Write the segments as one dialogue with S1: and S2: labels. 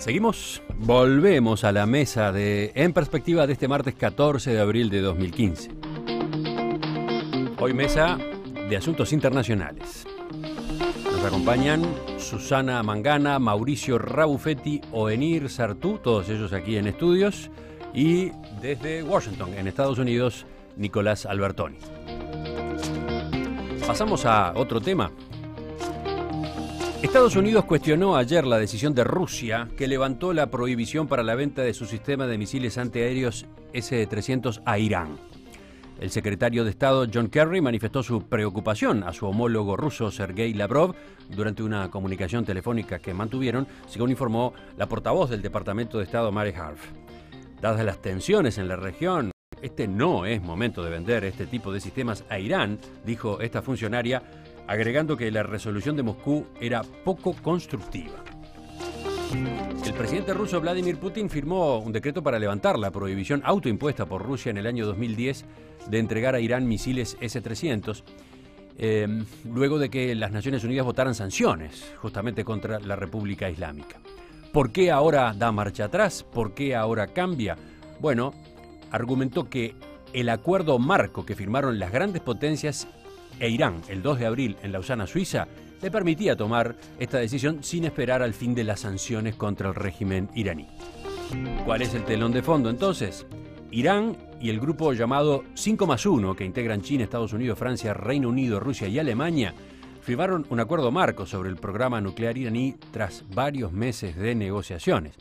S1: Seguimos, volvemos a la mesa de En Perspectiva de este martes 14 de abril de 2015. Hoy mesa de asuntos internacionales. Nos acompañan Susana Mangana, Mauricio Rabuffetti, Oenir Sartú, todos ellos aquí en estudios, y desde Washington, en Estados Unidos, Nicolás Albertoni. Pasamos a otro tema. Estados Unidos cuestionó ayer la decisión de Rusia que levantó la prohibición para la venta de su sistema de misiles antiaéreos S-300 a Irán. El secretario de Estado John Kerry manifestó su preocupación a su homólogo ruso Sergei Lavrov durante una comunicación telefónica que mantuvieron, según informó la portavoz del Departamento de Estado Mary Harf. Dadas las tensiones en la región, este no es momento de vender este tipo de sistemas a Irán, dijo esta funcionaria, agregando que la resolución de Moscú era poco constructiva. El presidente ruso Vladimir Putin firmó un decreto para levantar la prohibición autoimpuesta por Rusia en el año 2010 de entregar a Irán misiles S-300, luego de que las Naciones Unidas votaran sanciones justamente contra la República Islámica. ¿Por qué ahora da marcha atrás? ¿Por qué ahora cambia? Bueno, argumentó que el acuerdo marco que firmaron las grandes potencias e Irán el 2 de abril en Lausana, Suiza, le permitía tomar esta decisión sin esperar al fin de las sanciones contra el régimen iraní. ¿Cuál es el telón de fondo entonces? Irán y el grupo llamado 5+1, que integran China, Estados Unidos, Francia, Reino Unido, Rusia y Alemania, firmaron un acuerdo marco sobre el programa nuclear iraní tras varios meses de negociaciones.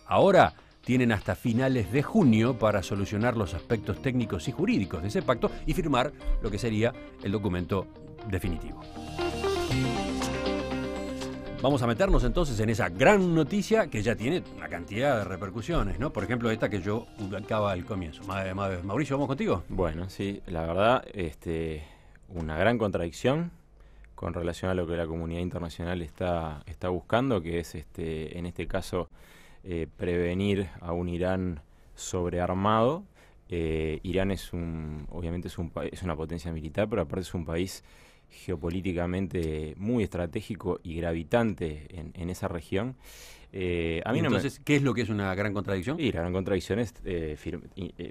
S1: Ahora tienen hasta finales de junio para solucionar los aspectos técnicos y jurídicos de ese pacto y firmar lo que sería el documento definitivo. Vamos a meternos entonces en esa gran noticia que ya tiene una cantidad de repercusiones, ¿no? Por ejemplo, esta que yo ubicaba al comienzo. Mauricio, ¿vamos contigo?
S2: Bueno, sí, la verdad, una gran contradicción con relación a lo que la comunidad internacional está buscando, que es, en este caso, prevenir a un Irán sobrearmado. Irán obviamente es una potencia militar, pero aparte es un país geopolíticamente muy estratégico y gravitante en esa región.
S1: Entonces, ¿qué es lo que es una gran contradicción?
S2: Y la gran contradicción es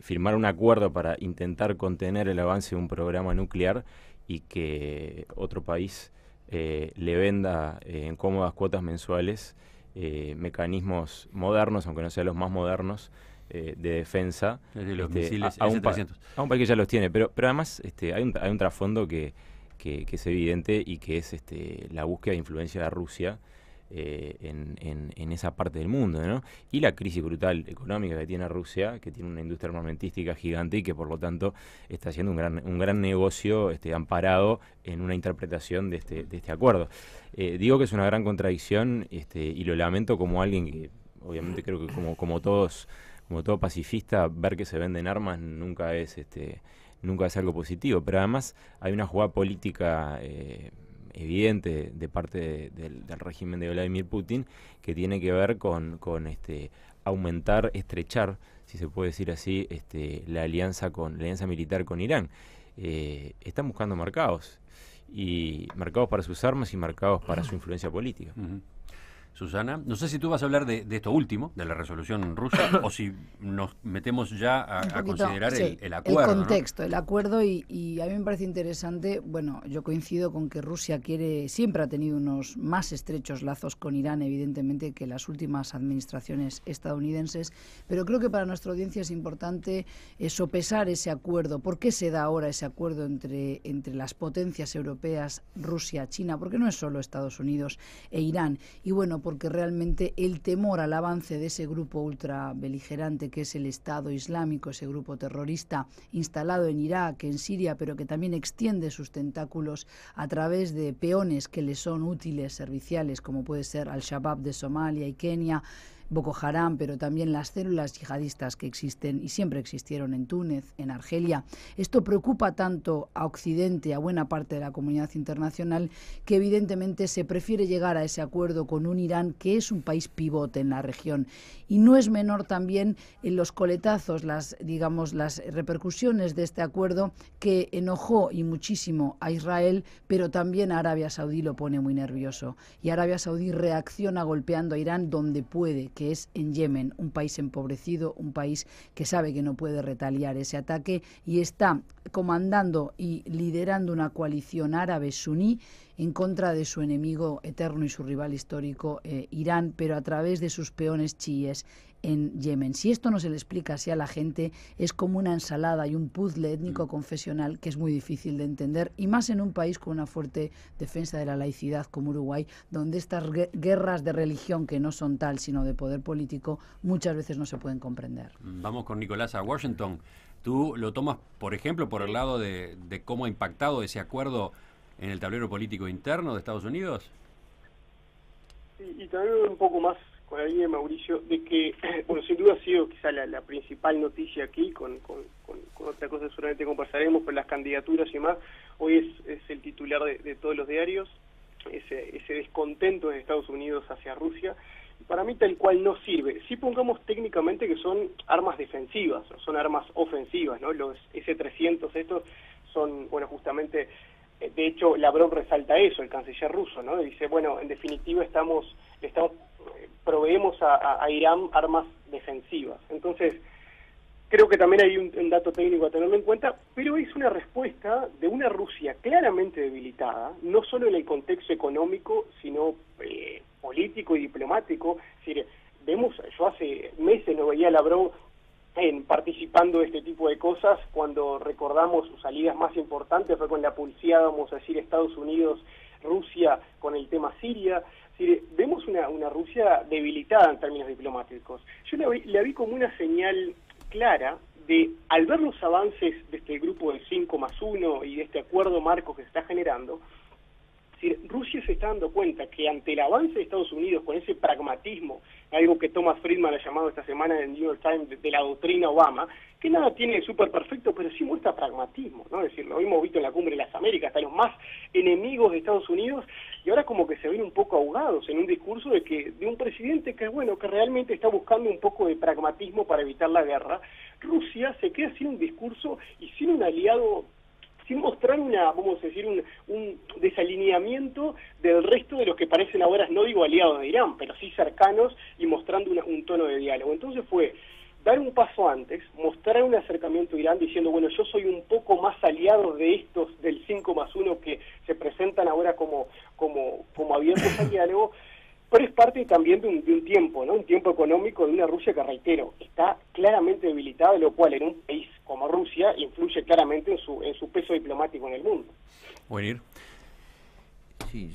S2: firmar un acuerdo para intentar contener el avance de un programa nuclear y que otro país le venda en cómodas cuotas mensuales mecanismos modernos, aunque no sean los más modernos, de defensa.
S1: Es decir, los misiles
S2: a
S1: S-300.
S2: un país que ya los tiene, pero además hay un trasfondo que es evidente y que es la búsqueda de influencia de Rusia en esa parte del mundo, ¿no? Y la crisis brutal económica que tiene Rusia, que tiene una industria armamentística gigante y que por lo tanto está haciendo un gran negocio amparado en una interpretación de este acuerdo. Digo que es una gran contradicción y lo lamento como alguien que obviamente creo que como todo pacifista, ver que se venden armas nunca es algo positivo, pero además hay una jugada política evidente de parte del régimen de Vladimir Putin que tiene que ver con aumentar, estrechar, si se puede decir así, la alianza militar con Irán. Están buscando mercados para sus armas y mercados para su influencia política.
S1: Uh-huh. Susana, no sé si tú vas a hablar de esto último, de la resolución rusa, o si nos metemos ya a considerar
S3: sí,
S1: el acuerdo.
S3: El contexto,
S1: ¿no?
S3: El acuerdo, y a mí me parece interesante, bueno, yo coincido con que Rusia siempre ha tenido unos más estrechos lazos con Irán, evidentemente, que las últimas administraciones estadounidenses, pero creo que para nuestra audiencia es importante sopesar ese acuerdo. ¿Por qué se da ahora ese acuerdo entre las potencias europeas, Rusia, China? Porque no es solo Estados Unidos e Irán. Y bueno, porque realmente el temor al avance de ese grupo ultrabeligerante que es el Estado Islámico, ese grupo terrorista instalado en Irak, en Siria, pero que también extiende sus tentáculos a través de peones que le son útiles, serviciales, como puede ser Al-Shabaab de Somalia y Kenia, Boko Haram, pero también las células yihadistas que existen y siempre existieron en Túnez, en Argelia. Esto preocupa tanto a Occidente, a buena parte de la comunidad internacional, que evidentemente se prefiere llegar a ese acuerdo con un Irán que es un país pivote en la región. Y no es menor también en los coletazos, las repercusiones de este acuerdo que enojó y muchísimo a Israel, pero también a Arabia Saudí lo pone muy nervioso. Y Arabia Saudí reacciona golpeando a Irán donde puede, que que es en Yemen, un país empobrecido, un país que sabe que no puede retaliar ese ataque y está comandando y liderando una coalición árabe suní en contra de su enemigo eterno y su rival histórico, Irán, pero a través de sus peones chiíes en Yemen. Si esto no se le explica así a la gente, es como una ensalada y un puzzle étnico-confesional que es muy difícil de entender, y más en un país con una fuerte defensa de la laicidad como Uruguay, donde estas guerras de religión, que no son tal, sino de poder político, muchas veces no se pueden comprender.
S1: Vamos con Nicolás a Washington. ¿Tú lo tomas, por ejemplo, por el lado de cómo ha impactado ese acuerdo en el tablero político interno de Estados Unidos?
S4: Y también un poco más con la línea de Mauricio, de que, bueno, sin duda ha sido quizá la principal noticia aquí, con otra cosa seguramente conversaremos, por las candidaturas y demás. Hoy es el titular de todos los diarios, ese descontento de Estados Unidos hacia Rusia. Y para mí tal cual no sirve. Sí, pongamos técnicamente que son armas defensivas, son armas ofensivas, ¿no? Los S-300 estos son, bueno, justamente, de hecho Lavrov resalta eso, el canciller ruso, ¿no? Dice, bueno, en definitiva proveemos a Irán armas defensivas. Entonces, creo que también hay un dato técnico a tenerlo en cuenta, pero es una respuesta de una Rusia claramente debilitada, no solo en el contexto económico, sino político y diplomático. Es decir, yo hace meses no veía a Lavrov participando de este tipo de cosas, cuando recordamos sus salidas más importantes fue con la pulseada, vamos a decir, Estados Unidos, Rusia, con el tema Siria. Es decir, vemos una Rusia debilitada en términos diplomáticos. Yo la vi como una señal clara de, al ver los avances de este grupo del 5+1 y de este acuerdo marco que se está generando, Rusia se está dando cuenta que ante el avance de Estados Unidos con ese pragmatismo, algo que Thomas Friedman ha llamado esta semana en el New York Times de la doctrina Obama, que nada tiene de súper perfecto, pero sí muestra pragmatismo, ¿no? Es decir, lo hemos visto en la Cumbre de las Américas, hasta los más enemigos de Estados Unidos, y ahora como que se ven un poco ahogados en un discurso de un presidente que, bueno, que realmente está buscando un poco de pragmatismo para evitar la guerra. Rusia se queda sin un discurso y sin un aliado, sin mostrar vamos a decir, un desalineamiento del resto de los que parecen ahora, no digo aliados de Irán, pero sí cercanos, y mostrando un tono de diálogo. Entonces fue dar un paso antes, mostrar un acercamiento a Irán diciendo, bueno, yo soy un poco más aliado de estos del 5+1 que se presentan ahora como abiertos al diálogo, pero es parte también de un tiempo, ¿no? Un tiempo económico de una Rusia que, reitero, está claramente debilitada, lo cual en un país como Rusia influye claramente en su peso diplomático en el mundo.
S1: Buenir.
S5: Sí,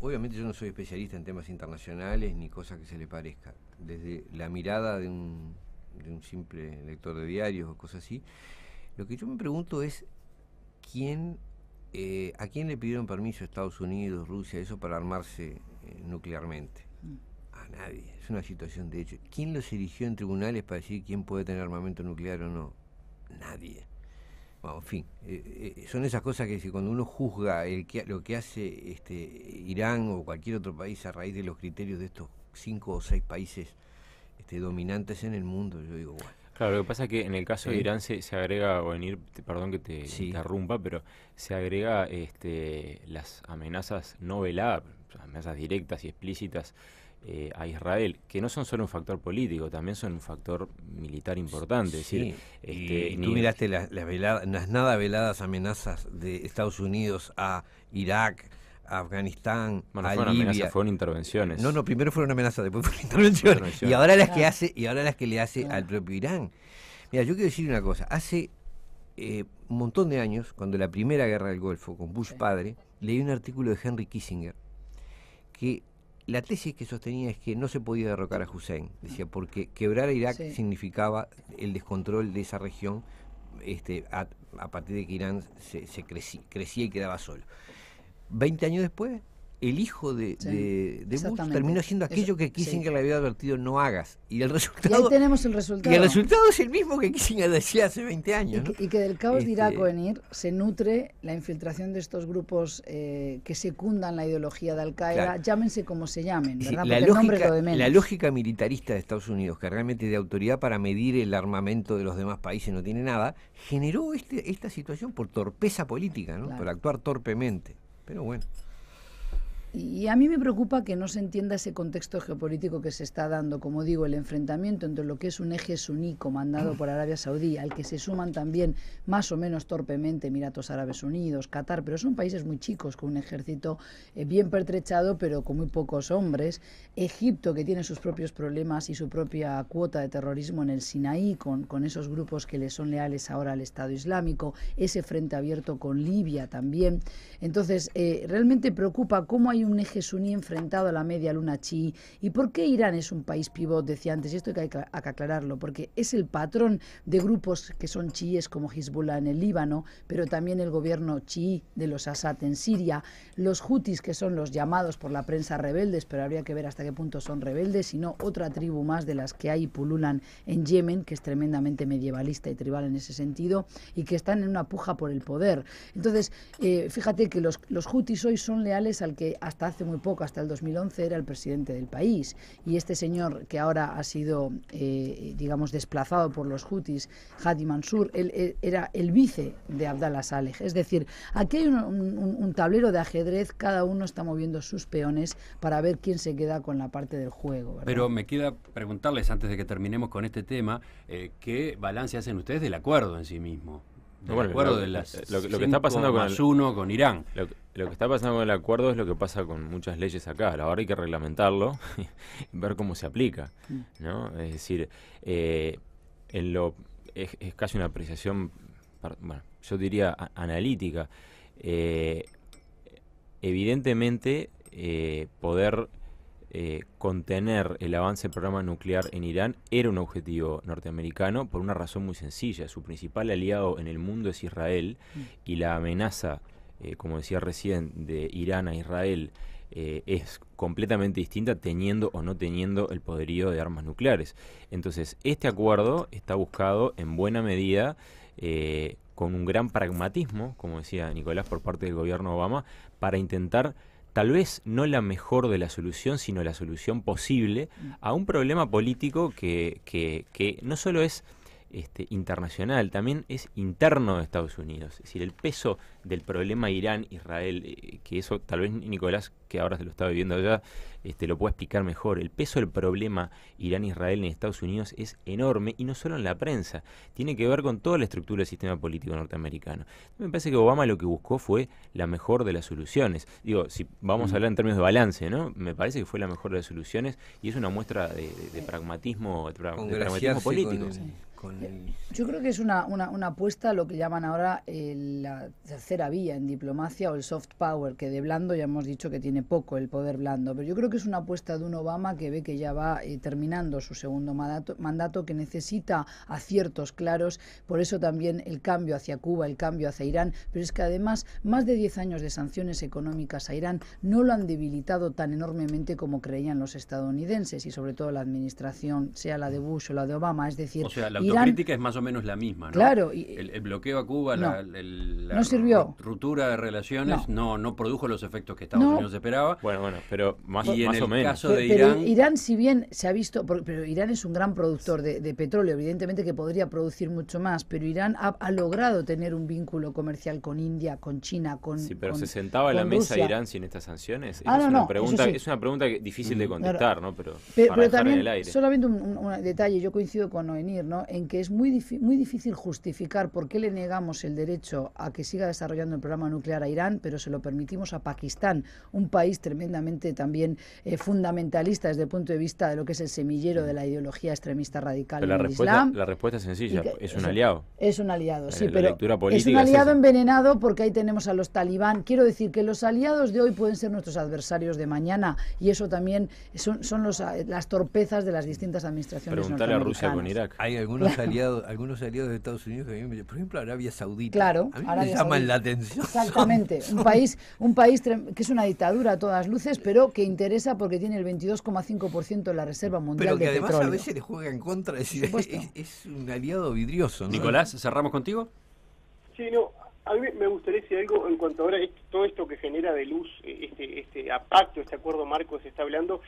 S5: obviamente yo no soy especialista en temas internacionales ni cosas que se le parezca. Desde la mirada de un simple lector de diarios o cosas así, lo que yo me pregunto es ¿a quién le pidieron permiso Estados Unidos, Rusia, eso para armarse nuclearmente? A nadie. Es una situación de hecho. ¿Quién los eligió en tribunales para decir quién puede tener armamento nuclear o no? Nadie. Bueno, en fin, son esas cosas que cuando uno juzga lo que hace Irán o cualquier otro país a raíz de los criterios de estos 5 o 6 países dominantes en el mundo, yo digo, bueno.
S2: Claro, lo que pasa es que en el caso de Irán se agrega, perdón que te interrumpa, pero se agrega las amenazas no veladas, amenazas directas y explícitas a Israel, que no son solo un factor político, también son un factor militar importante.
S5: Sí, es decir, y tú miraste las nada veladas amenazas de Estados Unidos a Irak, a Afganistán, a Libia.
S2: Fueron intervenciones.
S5: No, primero fueron amenazas, después fueron intervenciones. Y ahora las que le hace al propio Irán. Mira, yo quiero decir una cosa. Hace un montón de años, cuando la primera guerra del Golfo, con Bush padre, leí un artículo de Henry Kissinger, que la tesis que sostenía es que no se podía derrocar a Hussein. Decía, porque quebrar a Irak significaba el descontrol de esa región a partir de que Irán se crecía y quedaba solo. 20 años después, el hijo de Bush terminó haciendo aquello que Kissinger le había advertido no hagas. Y el resultado.
S3: Y ahí tenemos el resultado.
S5: Y el resultado es el mismo que Kissinger decía hace 20 años.
S3: Y que del caos de Irak o Enir se nutre la infiltración de estos grupos que secundan la ideología de Al-Qaeda, llámense como se llamen, ¿verdad?
S5: Sí, la lógica militarista de Estados Unidos, que realmente de autoridad para medir el armamento de los demás países no tiene nada, generó esta situación por torpeza política, ¿no? Por actuar torpemente. Pero bueno.
S3: Y a mí me preocupa que no se entienda ese contexto geopolítico que se está dando, como digo, el enfrentamiento entre lo que es un eje suní comandado por Arabia Saudí, al que se suman también más o menos torpemente Emiratos Árabes Unidos, Qatar, pero son países muy chicos con un ejército bien pertrechado pero con muy pocos hombres, Egipto, que tiene sus propios problemas y su propia cuota de terrorismo en el Sinaí, con esos grupos que le son leales ahora al Estado Islámico, ese frente abierto con Libia también. Entonces, realmente preocupa cómo hay un eje suní enfrentado a la media luna chií. ¿Y por qué Irán es un país pivot? Decía antes, y esto hay que aclararlo, porque es el patrón de grupos que son chiíes como Hezbollah en el Líbano, pero también el gobierno chií de los Assad en Siria, los hutis, que son los llamados por la prensa rebeldes, pero habría que ver hasta qué punto son rebeldes, sino otra tribu más de las que hay y pululan en Yemen, que es tremendamente medievalista y tribal en ese sentido, y que están en una puja por el poder. Entonces, fíjate que los hutis hoy son leales al que hasta hace muy poco, hasta el 2011, era el presidente del país. Y este señor que ahora ha sido, digamos, desplazado por los hutis, Hadi Mansur, él era el vice de Abdallah Saleh. Es decir, aquí hay un tablero de ajedrez, cada uno está moviendo sus peones para ver quién se queda con la parte del juego, ¿verdad?
S1: Pero me queda preguntarles, antes de que terminemos con este tema, ¿qué balance hacen ustedes del acuerdo en sí mismo? Del acuerdo de las
S2: lo que está pasando
S1: con Irán.
S2: Lo que está pasando con el acuerdo es lo que pasa con muchas leyes acá. Ahora hay que reglamentarlo y ver cómo se aplica, ¿no? Es decir, es casi una apreciación, bueno, yo diría analítica. Evidentemente, poder contener el avance del programa nuclear en Irán era un objetivo norteamericano por una razón muy sencilla. Su principal aliado en el mundo es Israel y la amenaza, como decía recién, de Irán a Israel es completamente distinta teniendo o no teniendo el poderío de armas nucleares. Entonces, este acuerdo está buscado en buena medida con un gran pragmatismo, como decía Nicolás, por parte del gobierno Obama, para intentar tal vez no la mejor de la solución, sino la solución posible a un problema político que no solo es internacional, también es interno de Estados Unidos. Es decir, el peso del problema Irán-Israel, que eso tal vez Nicolás, que ahora se lo está viviendo allá, lo puede explicar mejor. El peso del problema Irán-Israel en Estados Unidos es enorme, y no solo en la prensa, tiene que ver con toda la estructura del sistema político norteamericano. Me parece que Obama lo que buscó fue la mejor de las soluciones. Digo, si vamos a hablar en términos de balance, ¿no? Me parece que fue la mejor de las soluciones, y es una muestra de pragmatismo, político.
S3: Yo creo que es una apuesta a lo que llaman ahora la tercera vía en diplomacia, o el soft power, que de blando ya hemos dicho que tiene poco, el poder blando, pero yo creo que es una apuesta de un Obama que ve que ya va terminando su segundo mandato, que necesita aciertos claros, por eso también el cambio hacia Cuba, el cambio hacia Irán, pero es que además más de 10 años de sanciones económicas a Irán no lo han debilitado tan enormemente como creían los estadounidenses, y sobre todo la administración, sea la de Bush o la de Obama. Es decir,
S1: o sea, la autocrítica es más o menos la misma, ¿no?
S3: Claro.
S1: El bloqueo a Cuba,
S3: no,
S1: la
S3: sirvió.
S1: Ruptura de relaciones, no produjo los efectos que Estados Unidos esperaba.
S2: Bueno, pero más
S1: y
S2: o menos.
S1: Caso de
S3: pero Irán, si bien se ha visto, pero Irán es un gran productor de petróleo, evidentemente que podría producir mucho más, pero Irán ha logrado tener un vínculo comercial con India, con China, con
S2: Sí, pero
S3: con,
S2: ¿se sentaba a la mesa
S3: Rusia.
S2: Irán sin estas sanciones?
S3: Sí.
S2: Es una pregunta difícil de contestar,
S3: claro.
S2: ¿no? Pero
S3: también,
S2: en el aire.
S3: solamente un detalle, yo coincido con Noenir, ¿no? En que es muy difícil justificar por qué le negamos el derecho a que siga desarrollando el programa nuclear a Irán, pero se lo permitimos a Pakistán, un país tremendamente también fundamentalista desde el punto de vista de lo que es el semillero de la ideología extremista radical
S2: pero
S3: en el Islam.
S2: La respuesta es sencilla, es un aliado.
S3: Es un aliado, sí,
S2: pero
S3: es un aliado envenenado, porque ahí tenemos a los talibán. Quiero decir que los aliados de hoy pueden ser nuestros adversarios de mañana, y eso también son las torpezas de las distintas administraciones
S2: Preguntarle a
S3: norteamericanas.
S2: Rusia con Irak.
S5: Hay algunos aliados de Estados Unidos que a mí, por ejemplo, Arabia Saudita.
S3: Claro,
S5: a mí
S3: Arabia
S5: me llaman
S3: Saudita.
S5: la atención.
S3: Exactamente, un país que es una dictadura a todas luces, pero que interesa porque tiene el 22,5% de la reserva mundial
S5: pero que
S3: de
S5: además
S3: petróleo.
S5: a veces le juega en contra, es decir, es un aliado vidrioso, ¿no?
S1: Nicolás, ¿cerramos contigo?
S4: Sí, no, a mí me gustaría decir algo en cuanto ahora todo esto que genera de luz, este pacto, este acuerdo marco que se está hablando,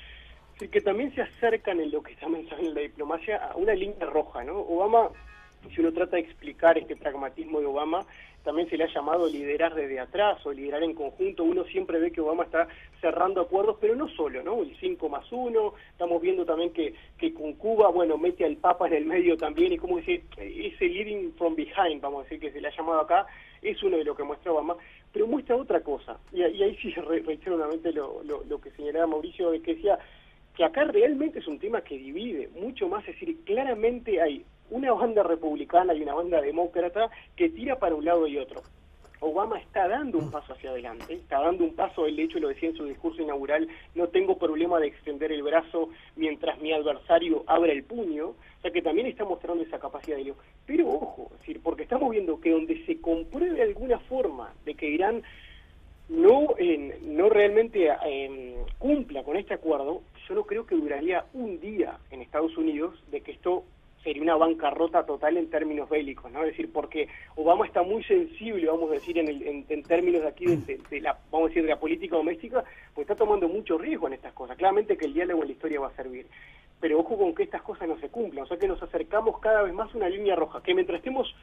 S4: es que también se acercan en lo que está mencionando en la diplomacia a una línea roja, ¿no? Obama si uno trata de explicar este pragmatismo de Obama, también se le ha llamado liderar desde atrás o liderar en conjunto. Uno siempre ve que Obama está cerrando acuerdos, pero no solo, ¿no? El 5+1, estamos viendo también que con Cuba, bueno, mete al Papa en el medio también, y como decir, ese leading from behind, vamos a decir, que se le ha llamado acá, es uno de lo que muestra Obama, pero muestra otra cosa, y ahí sí reitero nuevamente lo que señalaba Mauricio, de que decía que acá realmente es un tema que divide mucho más, es decir, claramente hay una banda republicana y una banda demócrata que tira para un lado y otro. Obama está dando un paso hacia adelante, está dando un paso, él de hecho lo decía en su discurso inaugural, no tengo problema de extender el brazo mientras mi adversario abra el puño, o sea que también está mostrando esa capacidad de lío. Pero ojo, es decir, porque estamos viendo que donde se compruebe alguna forma de que Irán no realmente cumpla con este acuerdo, yo no creo que duraría un día en Estados Unidos de que esto sería una bancarrota total en términos bélicos, ¿no? Es decir, porque Obama está muy sensible, vamos a decir, en términos de aquí de la, vamos a decir, de la política doméstica, pues está tomando mucho riesgo en estas cosas. Claramente que el diálogo en la historia va a servir, pero ojo con que estas cosas no se cumplan, o sea que nos acercamos cada vez más a una línea roja, que mientras estemos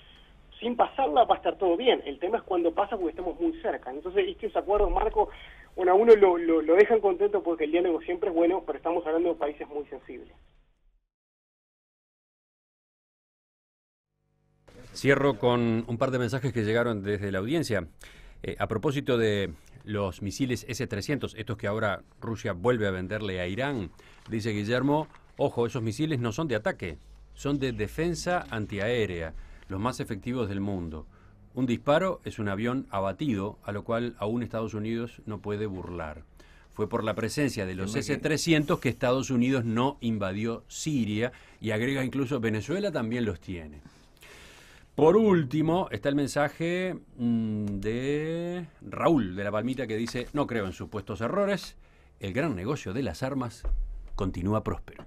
S4: sin pasarla va a estar todo bien. El tema es cuando pasa porque estamos muy cerca. Entonces, estos acuerdos, Marco, bueno, a uno lo dejan contento porque el diálogo siempre es bueno, pero estamos hablando de países muy sensibles.
S1: Cierro con un par de mensajes que llegaron desde la audiencia. A propósito de los misiles S-300, estos que ahora Rusia vuelve a venderle a Irán, dice Guillermo, ojo, esos misiles no son de ataque, son de defensa antiaérea, los más efectivos del mundo. Un disparo es un avión abatido, a lo cual aún Estados Unidos no puede burlar. Fue por la presencia de los S-300 que Estados Unidos no invadió Siria, y agrega incluso Venezuela también los tiene. Por último, está el mensaje de Raúl de La Palmita, que dice, no creo en supuestos errores, el gran negocio de las armas continúa próspero.